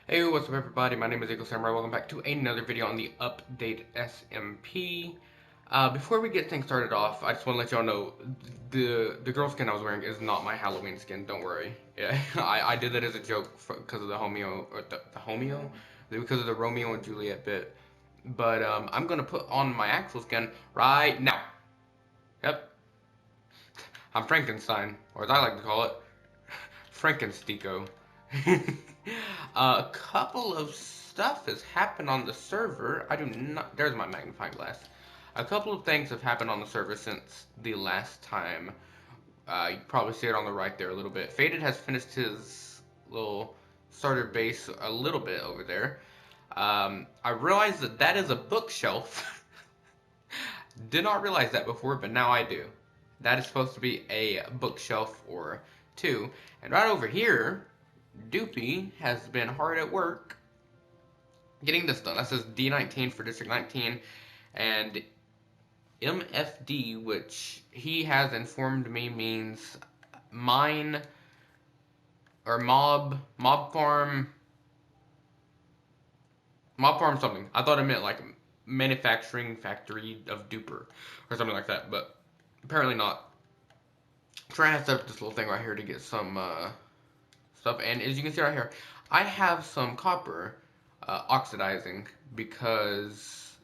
Hey, what's up everybody? My name is Eagle Samurai. Welcome back to another video on the Update SMP. Before we get things started off, I just want to let y'all know the girl skin I was wearing is not my Halloween skin. Don't worry. Yeah, I did that as a joke because of the Homeo or the Homeo, because of the Romeo and Juliet bit. But I'm gonna put on my actual skin right now. Yep, I'm Frankenstein, or as I like to call it, Frankenstico. A couple of stuff has happened on the server. I do not. There's my magnifying glass. A couple of things have happened on the server since the last time. You probably see it on the right there a little bit. Faded has finished his little starter base a little bit over there. I realized that that is a bookshelf. Did not realize that before, but now I do. That is supposed to be a bookshelf or two. And right over here, Doopy has been hard at work getting this done. That says D19 for District 19, and MFD, which he has informed me means mine or mob farm something. I thought it meant like manufacturing factory of duper or something like that, but apparently not. I'm trying to set up this little thing right here to get some stuff, and as you can see right here, I have some copper oxidizing because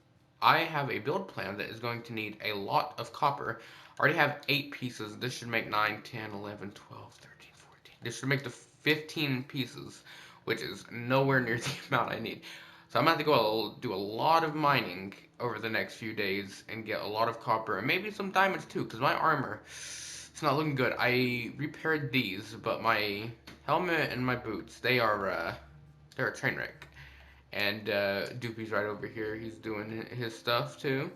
I have a build plan that is going to need a lot of copper. I already have 8 pieces. This should make 9, 10, 11, 12, 13, 14. This should make the 15 pieces, which is nowhere near the amount I need. So I'm going to have to go do a lot of mining over the next few days and get a lot of copper and maybe some diamonds too, because my armor, it's not looking good. I repaired these, but my helmet and my boots, they're a train wreck. And Doopy's right over here. He's doing his stuff too.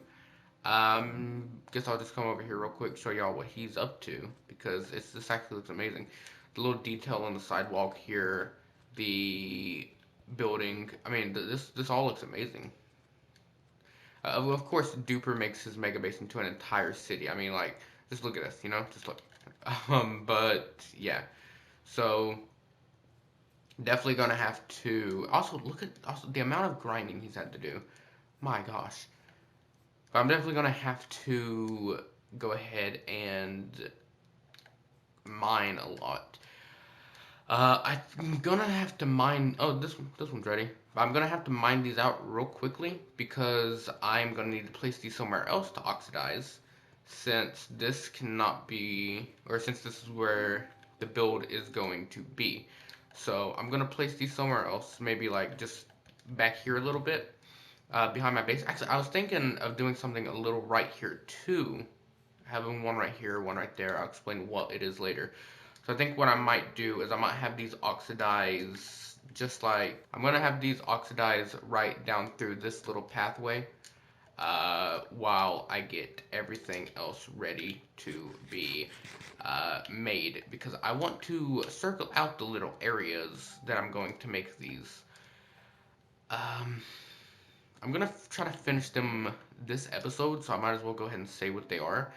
Guess I'll just come over here real quick, show y'all what he's up to because this actually looks amazing. The little detail on the sidewalk here, the building. I mean, this all looks amazing. Of course, Duper makes his mega base into an entire city. I mean, like, just look at this, you know, just look. But yeah, so definitely gonna have to also look at also the amount of grinding he's had to do. My gosh. But I'm definitely gonna have to go ahead and mine a lot. I'm gonna have to mine. Oh, this one's ready. I'm gonna have to mine these out real quickly because I'm gonna need to place these somewhere else to oxidize, since this cannot be, or since this is where the build is going to be. So I'm gonna place these somewhere else, maybe like just back here a little bit, behind my base. Actually, I was thinking of doing something a little right here too, having one right here, one right there. I'll explain what it is later. So I think what I might do is I might have these oxidize just like, I'm going to have these oxidize right down through this little pathway while I get everything else ready to be made, because I want to circle out the little areas that I'm going to make these. I'm going to try to finish them this episode, so I might as well go ahead and say what they are.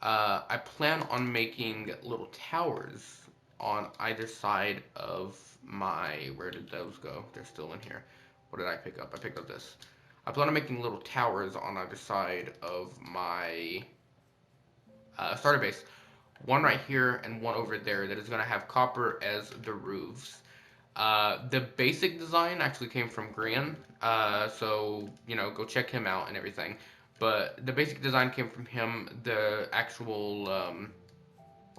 I plan on making little towers on either side of my, where did those go? They're still in here. What did I pick up? I picked up this. I plan on making little towers on either side of my starter base. One right here and one over there that is going to have copper as the roofs. The basic design actually came from Grian, so, you know, go check him out and everything. But the basic design came from him. The actual,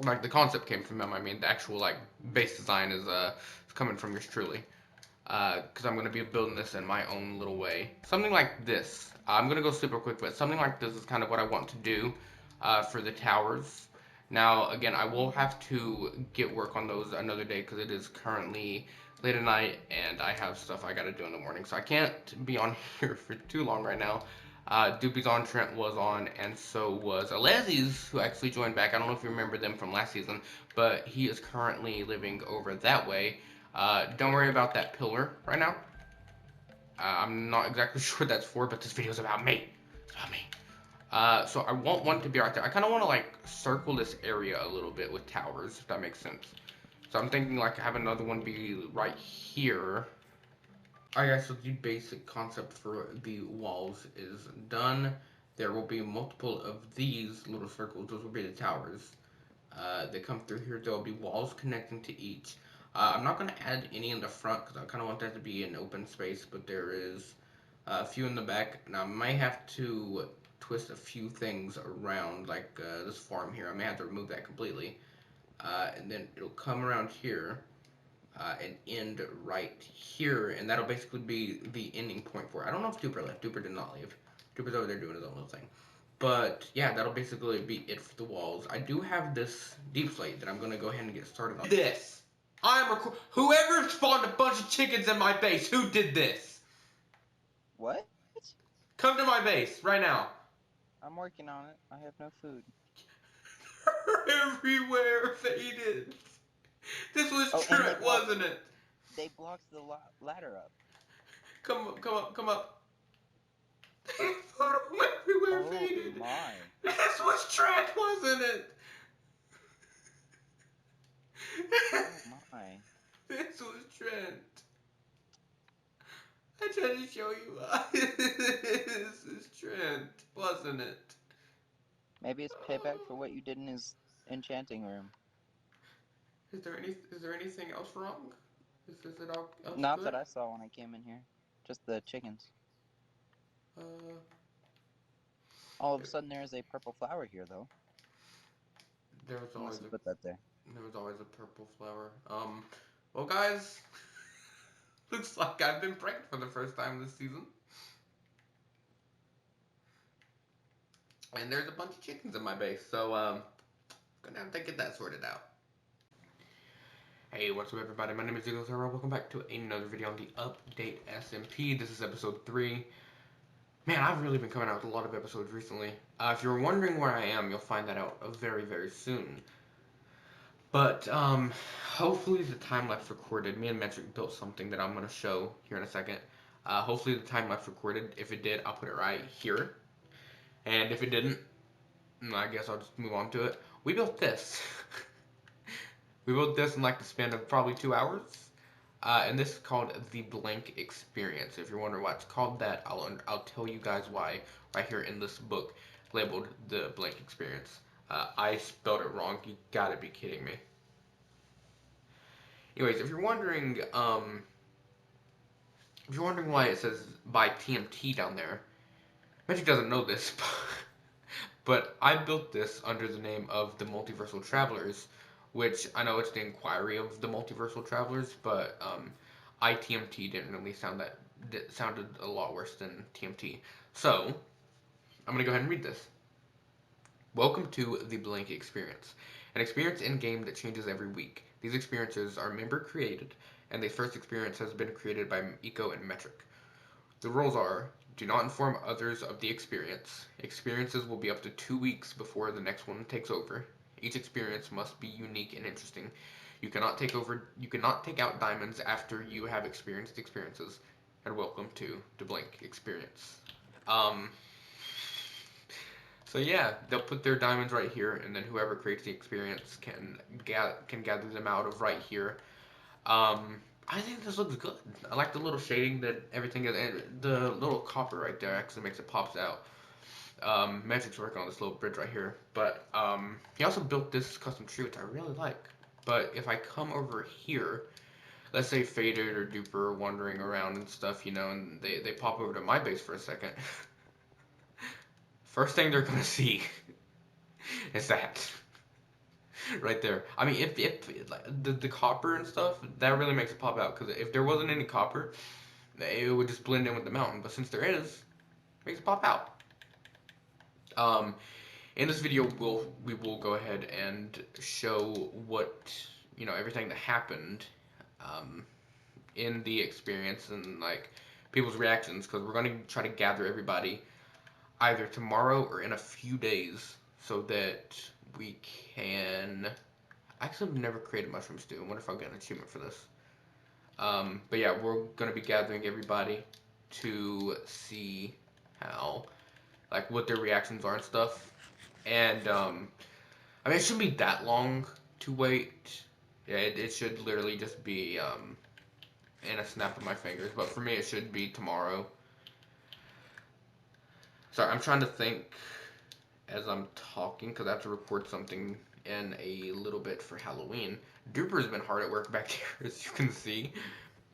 like, the concept came from him. I mean, the actual, like, base design is coming from yours truly. Because I'm going to be building this in my own little way. Something like this. I'm going to go super quick, but something like this is kind of what I want to do for the towers. Now, again, I will have to get work on those another day because it is currently late at night and I have stuff I got to do in the morning. So I can't be on here for too long right now. Doopy's on, Trent was on, and so was Alezi's, who actually joined back. I don't know if you remember them from last season, but he is currently living over that way. Don't worry about that pillar right now. I'm not exactly sure what that's for, but this video is about me. It's about me. So I want one to be right there. I kind of want to like circle this area a little bit with towers, if that makes sense. So I'm thinking like have another one be right here. Alright guys, so the basic concept for the walls is done. There will be multiple of these little circles. Those will be the towers. They come through here. There will be walls connecting to each. I'm not going to add any in the front because I kind of want that to be an open space, but there is a few in the back. Now I might have to twist a few things around, like this farm here. I may have to remove that completely. And then it'll come around here and end right here, and that'll basically be the ending point for it. I don't know if Duper left. Duper did not leave. Duper's over there doing his own little thing. But yeah, that'll basically be it for the walls. I do have this deep slate that I'm gonna go ahead and get started on. This. Whoever spawned a bunch of chickens in my base, who did this? What? Come to my base right now. I'm working on it. I have no food. Everywhere faded. This was Trent, wasn't it? They blocked the ladder up. Come up, come up, come up. They put them everywhere faded. Oh my. This was Trent, wasn't it? Oh my. This was Trent. I tried to show you. This is Trent, wasn't it? Maybe it's payback for what you did in his enchanting room. Is there anything else wrong? Is it all else Not good? that I saw when I came in here. Just the chickens. All of a sudden there is a purple flower here though. There was always put that there. There was always a purple flower. Well guys, looks like I've been pranked for the first time this season. And there's a bunch of chickens in my base, so gonna have to get that sorted out. Hey, what's up everybody? My name is Eagle Server. Welcome back to another video on the Update SMP. This is episode 3. Man, I've really been coming out with a lot of episodes recently. If you're wondering where I am, you'll find that out very, very soon. But, hopefully the time-lapse recorded. Me and Metric built something that I'm going to show here in a second. Hopefully the time-lapse recorded. If it did, I'll put it right here. And if it didn't, I guess I'll just move on to it. We built this. We built this in like the span of probably 2 hours. And this is called the Blank Experience. If you're wondering why it's called that, I'll tell you guys why right here in this book labeled the Blank Experience. I spelled it wrong. You gotta be kidding me. Anyways, if you're wondering why it says by TMT down there, Magic doesn't know this, but I built this under the name of the Multiversal Travelers, which I know it's the Inquiry of the Multiversal Travelers, but ITMT didn't really sounded a lot worse than TMT. So I'm gonna go ahead and read this. Welcome to the Blank Experience, an experience in-game that changes every week. These experiences are member-created, and the first experience has been created by Eco and Metric. The rules are, do not inform others of the experience. Experiences will be up to 2 weeks before the next one takes over. Each experience must be unique and interesting. You cannot take out diamonds after you have experienced experiences. And welcome to the Blank Experience. So yeah, they'll put their diamonds right here, and then whoever creates the experience can gather them out of right here. I think this looks good. I like the little shading that everything is, and the little copper right there actually makes it pops out. Magic's working on this little bridge right here, but he also built this custom tree, which I really like. But if I come over here, let's say Faded or Duper are wandering around and stuff, you know, and they pop over to my base for a second. First thing they're gonna see is that right there. I mean, if like, the copper and stuff, that really makes it pop out. Because if there wasn't any copper, it would just blend in with the mountain. But since there is, it makes it pop out. In this video, we will go ahead and show what, you know, everything that happened in the experience and like people's reactions, because we're going to try to gather everybody either tomorrow or in a few days so that we can. Actually, I've never created mushroom stew. I wonder if I'll get an achievement for this. But yeah, we're going to be gathering everybody to see how, like, what their reactions are and stuff. And, I mean, it shouldn't be that long to wait. Yeah, it should literally just be, in a snap of my fingers, but for me it should be tomorrow. Sorry, I'm trying to think as I'm talking because I have to record something in a little bit for Halloween. Duper's been hard at work back here, as you can see.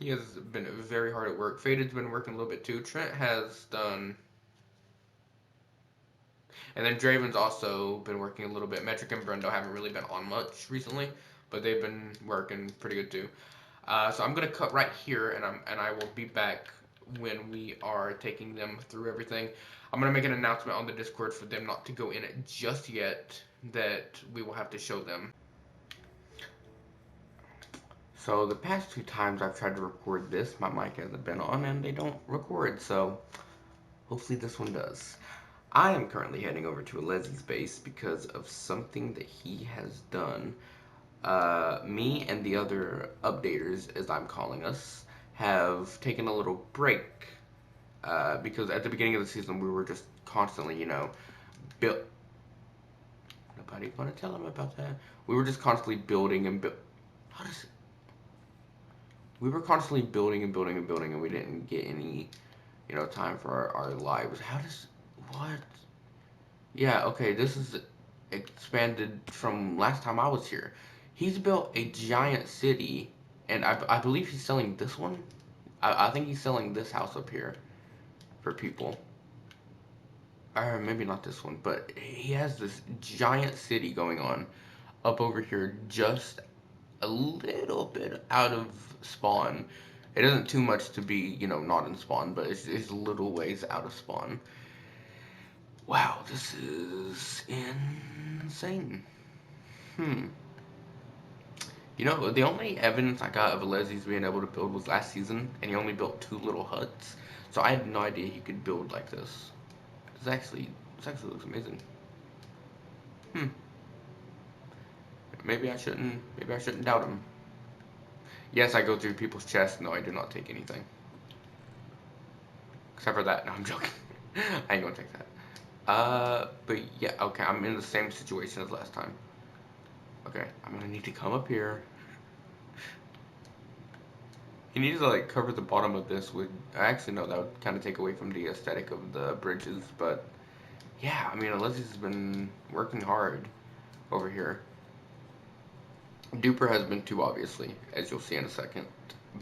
He has been very hard at work. Faded's been working a little bit too. Trent has done... And then Draven's also been working a little bit. Metric and Brendo haven't really been on much recently, but they've been working pretty good too. So I'm gonna cut right here, and I will be back when we are taking them through everything. I'm gonna make an announcement on the Discord for them not to go in it just yet. That we will have to show them. So the past 2 times I've tried to record this, my mic hasn't been on, and they don't record. So hopefully this one does. I am currently heading over to Alezi's base because of something that he has done. Me and the other updaters, as I'm calling us, have taken a little break. Because at the beginning of the season, we were just constantly, build. Nobody's gonna tell him about that. We were just constantly building and build. We were constantly building and building and building, and we didn't get any, time for our lives. What? Yeah, okay, this is expanded from last time I was here. He's built a giant city, and I believe he's selling this one. I think he's selling this house up here for people. Or maybe not this one, but he has this giant city going on up over here, just a little bit out of spawn. It isn't too much to be, not in spawn, but it's a little ways out of spawn. Wow, this is insane. The only evidence I got of Alezi's being able to build was last season, and he only built 2 little huts. So I had no idea he could build like this. This actually looks amazing. Maybe I shouldn't doubt him. Yes, I go through people's chests. No, I do not take anything. Except for that. No, I'm joking. I ain't gonna take that. But yeah, okay, I'm in the same situation as last time. Okay, I'm gonna need to come up here. You need to cover the bottom of this with, actually no, that would kind of take away from the aesthetic of the bridges, but yeah, I mean, Alezi's been working hard over here. Duper has been too, obviously, as you'll see in a second,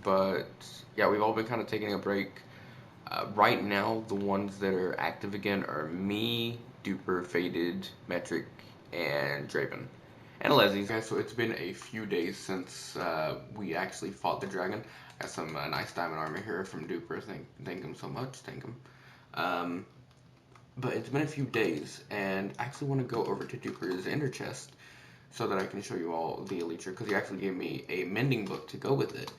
but yeah, we've all been kind of taking a break. Right now, the ones that are active again are me, Duper, Faded, Metric, and Draven. And Alezi's. Okay, so it's been a few days since we actually fought the dragon. Got some nice diamond armor here from Duper. Thank him so much. Thank him. But it's been a few days, and I actually want to go over to Duper's ender chest so that I can show you all the elytra, because he actually gave me a mending book to go with it.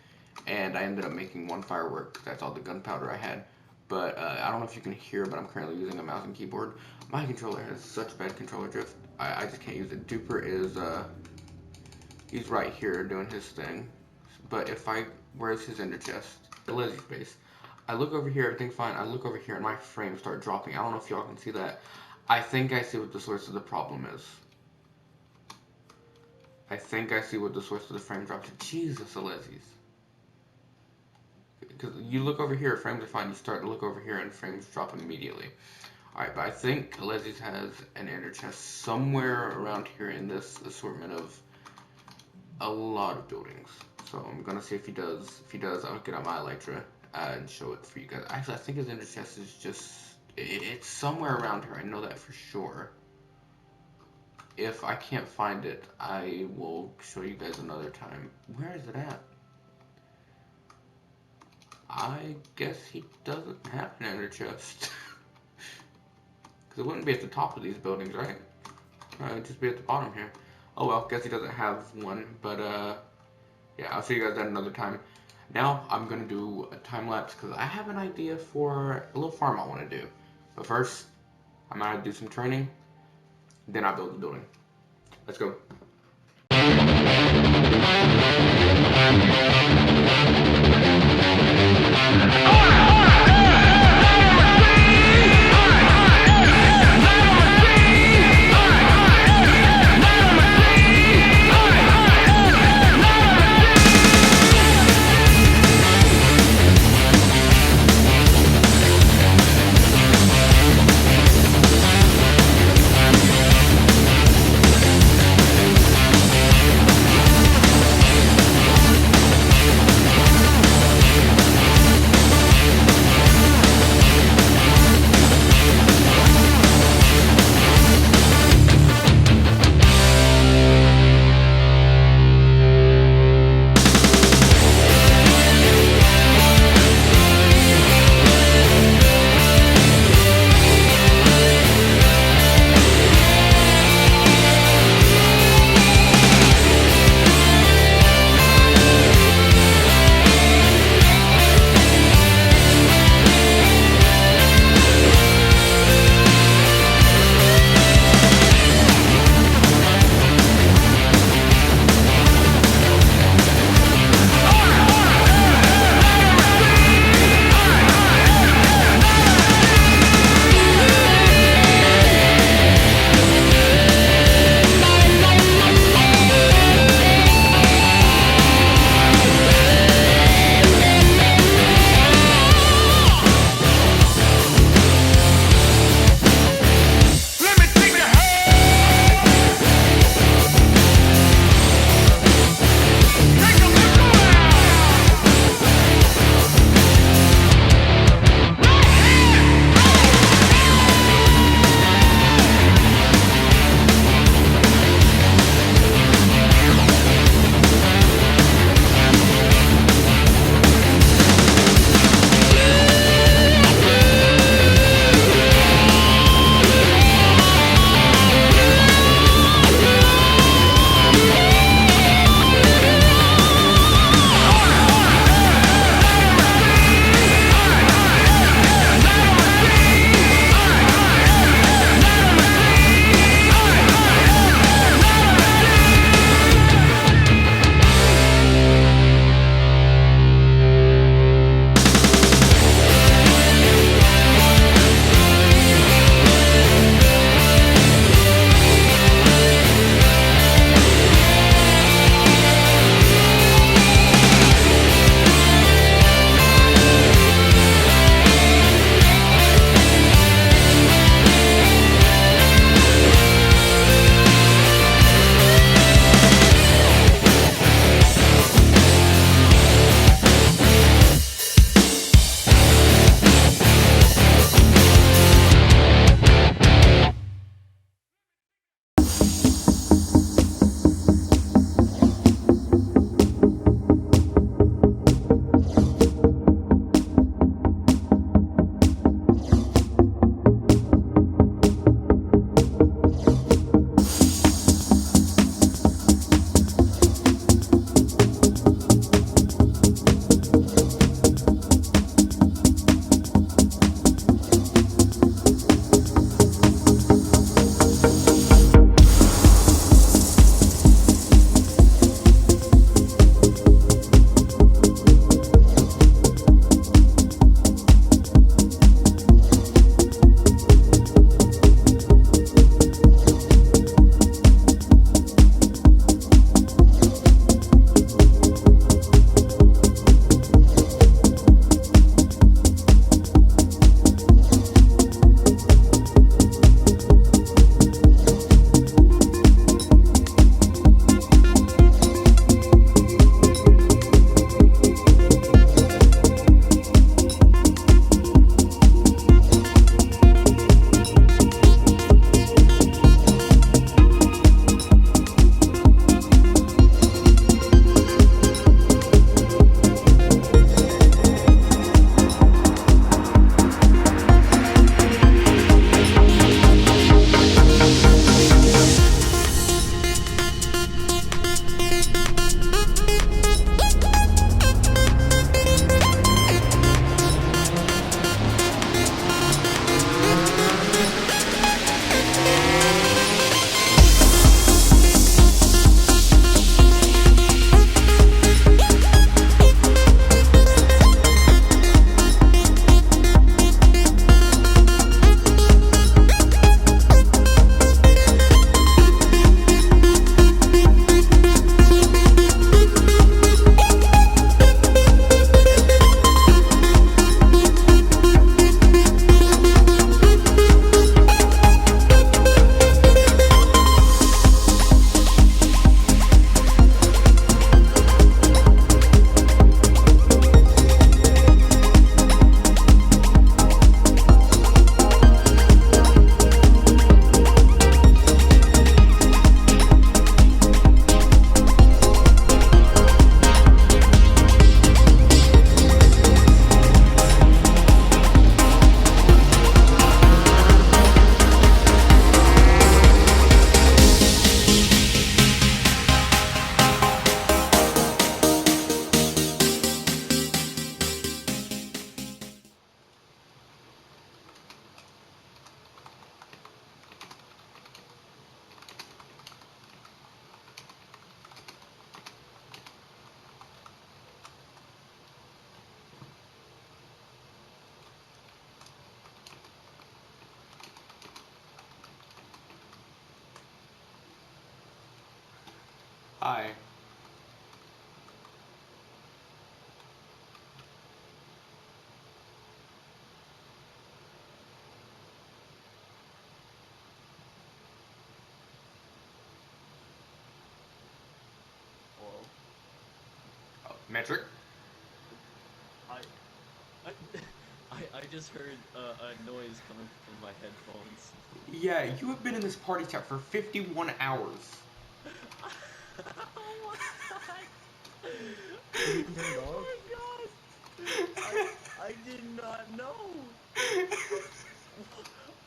And I ended up making 1 firework. That's all the gunpowder I had. But I don't know if you can hear, but I'm currently using a mouse and keyboard. My controller has such bad controller drift. I just can't use it. Duper is, he's right here doing his thing. But where's his ender chest? The Alezi's base. I look over here, everything's fine. I look over here and my frames start dropping. I don't know if y'all can see that. I think I see what the source of the problem is. I think I see what the source of the frame drops. Jesus, Alezi's. Because you look over here, frames are fine. You start to look over here and frames drop immediately. Alright, but I think Alezi's has an ender chest somewhere around here in this assortment of a lot of buildings. So I'm gonna see if he does. If he does, I'll get out my elytra and show it for you guys. Actually, I think his ender chest is just, it's somewhere around here. I know that for sure. If I can't find it, I will show you guys another time. Where is it at? I guess he doesn't have an ender chest. Because it wouldn't be at the top of these buildings, right? It'd just be at the bottom here. Oh well, guess he doesn't have one. But yeah, I'll see you guys at another time. Now I'm gonna do a time lapse because I have an idea for a little farm I want to do. But first, I'm gonna do some training. Then I'll build the building. Let's go. Hi. Hello? Oh, metric? I I I just heard a noise coming from my headphones. Yeah, you have been in this party chat for 51 hours. Oh my god! Did you turn it off? Oh my god! I did not know.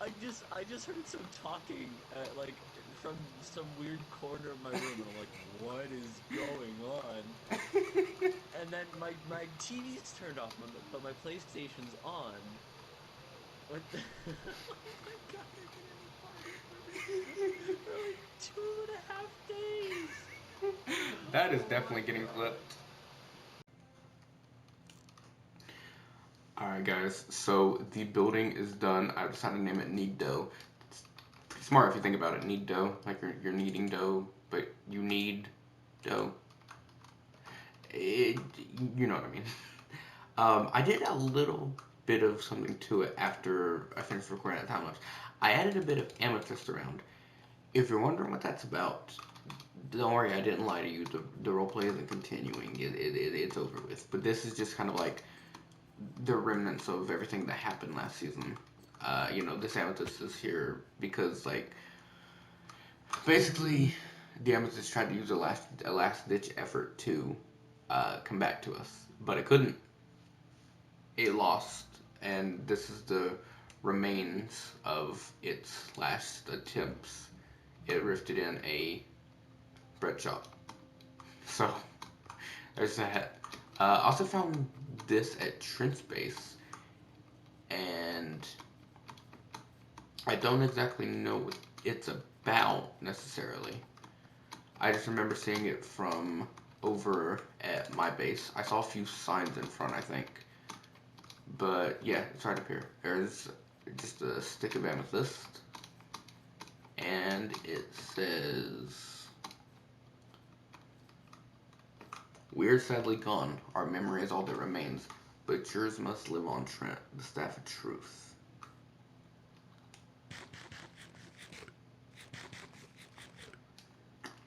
I just heard some talking like from some weird corner of my room, and I'm like, what is going on? And then my TV's turned off, but my PlayStation's on. What the? Oh my god! I've been in a party for like 2.5 days. That is Oh my definitely getting god! clipped. Alright guys, so the building is done. I decided to name it Knead Dough. It's pretty smart if you think about it. Knead dough, like you're kneading dough, but you need dough. It, you know what I mean. I did a little bit of something to it after I finished recording that time lapse. I added a bit of amethyst around. If you're wondering what that's about, don't worry, I didn't lie to you. The roleplay isn't continuing. It's over with. But this is just kind of like the remnants of everything that happened last season. This amethyst is here because, like, basically, the amethyst tried to use a last ditch effort to come back to us, but it couldn't. It lost, and this is the remains of its last attempts. It rifted in a bread shop. So there's that. I also found this at Trent's base, and I don't exactly know what it's about necessarily. I just remember seeing it from over at my base. I saw a few signs in front, I think. But yeah, it's right up here. There's just a stick of amethyst, and it says, "We're sadly gone. Our memory is all that remains, but yours must live on, Trent, the staff of truth."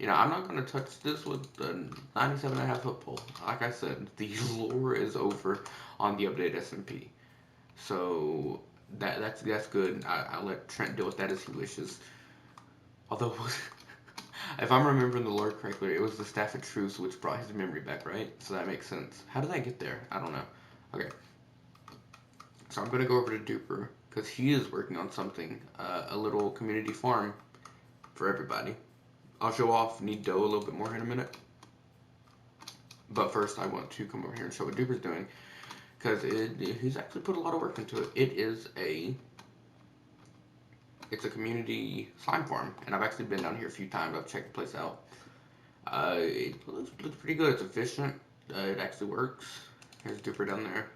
I'm not going to touch this with the 97.5 foot pole. Like I said, the lore is over on the update SMP. So that's good. I'll let Trent deal with that as he wishes. Although, if I'm remembering the lore correctly, it was the Staff of Truth which brought his memory back, right? So that makes sense. How did I get there? I don't know. Okay. So I'm going to go over to Duper, because he is working on something. A little community farm for everybody. I'll show off Need Dough a little bit more in a minute. But first, I want to come over here and show what Duper's doing, because he's actually put a lot of work into it. It's a community slime farm, and I've actually been down here a few times. I've checked the place out. It looks pretty good. It's efficient. It actually works. Here's Duper down there.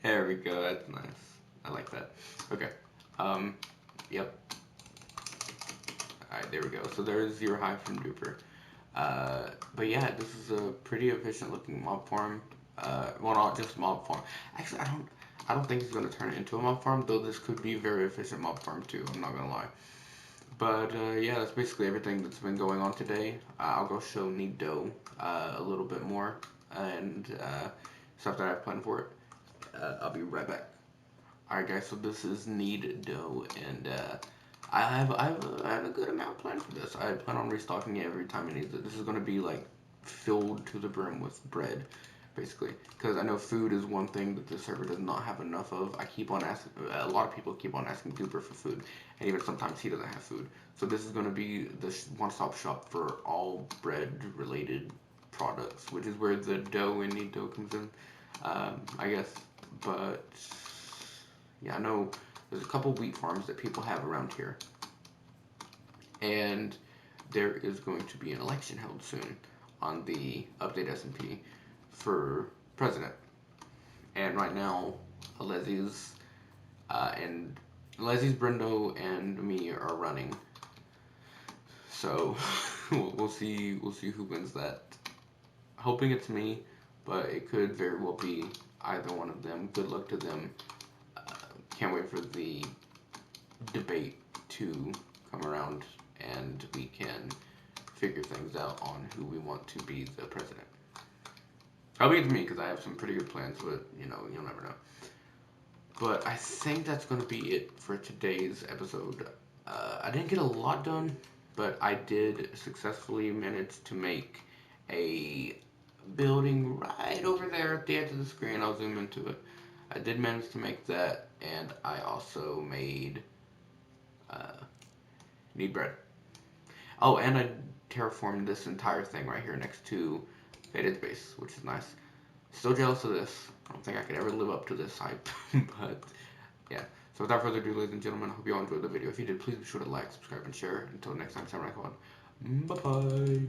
There we go. That's nice. I like that. Okay. Um. Yep. All right. There we go. So there's Zero High from Duper. But yeah, this is a pretty efficient looking mob farm. Well, not just mob farm. Actually, I don't think he's gonna turn it into a mob farm, though this could be a very efficient mob farm too. I'm not gonna lie. But yeah, that's basically everything that's been going on today. I'll go show Need Dough a little bit more and stuff that I have planned for it. I'll be right back. Alright guys, so this is Need Dough, and I have a good amount planned for this. I plan on restocking it every time it needs it. This is going to be like filled to the brim with bread, basically. Because I know food is one thing that the server does not have enough of. I keep on asking, a lot of people keep on asking Duper for food, and even sometimes he doesn't have food. So this is going to be the one-stop shop for all bread-related products, which is where the dough and Need Dough comes in, I guess. But yeah, I know there's a couple wheat farms that people have around here, and there is going to be an election held soon on the update SMP for president. And right now, Leslie's Brendo, and me are running. So we'll see who wins that. Hoping it's me, but it could very well be either one of them. Good luck to them. Can't wait for the debate to come around and we can figure things out on who we want to be the president. Hoping it's me because I have some pretty good plans, but you know, you'll never know. But I think that's going to be it for today's episode. I didn't get a lot done, but I did successfully manage to make a building right over there at the edge of the screen. I'll zoom into it. I did manage to make that, and I also made need bread. Oh, and I terraformed this entire thing right here next to Faded's base, which is nice. Still jealous of this. I don't think I could ever live up to this hype, but yeah. So without further ado, ladies and gentlemen, I hope you all enjoyed the video. If you did, please be sure to like, subscribe, and share. Until next time, Samurai Quad. Bye-bye.